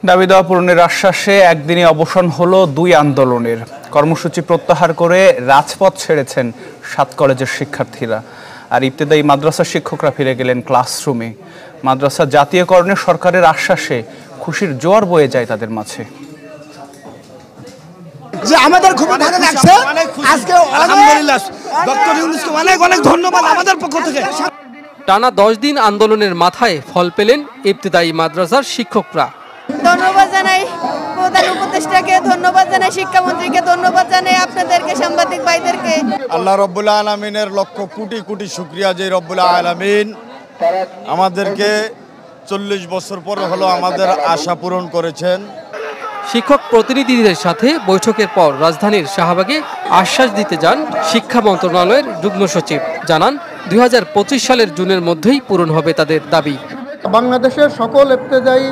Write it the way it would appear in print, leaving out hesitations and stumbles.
দাবি দেওয়া পূরণের আশ্বাসে একদিনে অবসান হলো 2 আন্দোলনের। কর্মসূচি প্রত্যাহার করে রাজপথ ছেড়েছেন 7 কলেজের শিক্ষার্থীরা। আর ইবতেদায়ী মাদ্রাসার শিক্ষকরা ফিরে গেলেন ক্লাসরুমে। মাদ্রাসা জাতীয়করণের সরকারের আশ্বাসে খুশির জোয়ার বয়ে যায় তাদের মাঝে। যে আমাদের খুব ভালো লাগছে, আজকে আলহামদুলিল্লাহ ডক্টর ইউনূসকে অনেক অনেক ধন্যবাদ আমাদের পক্ষ থেকে। টানা 10 দিন আন্দোলনের মাথায় ফল পেলেন ইবতেদায়ী মাদ্রাসার শিক্ষকরা। ধন্যবাদ জানাই প্রধান উপদেষ্টাকে, ধন্যবাদ জানাই শিক্ষামন্ত্রীকে, ধন্যবাদ জানাই আপনাদেরকে, সাংবাদিক ভাইদেরকে। আল্লাহ রব্বুল আলামিনের লক্ষ কোটি কোটি শুকরিয়া যে রব্বুল আলামিন আমাদেরকে 40 বছর পরে হলো আমাদের আশা পূরণ করেছেন। শিক্ষক প্রতিনিধিদের সাথে বৈঠকের পর রাজধানীর শাহবাগে আশ্বাস দিতে যান শিক্ষা মন্ত্রণালয়ের যুগ্ম সচিব। জানান 2025 সালের জুনের মধ্যেই পূরণ হবে তাদের দাবি। বাংলাদেশের সকল ইবতেদায়ী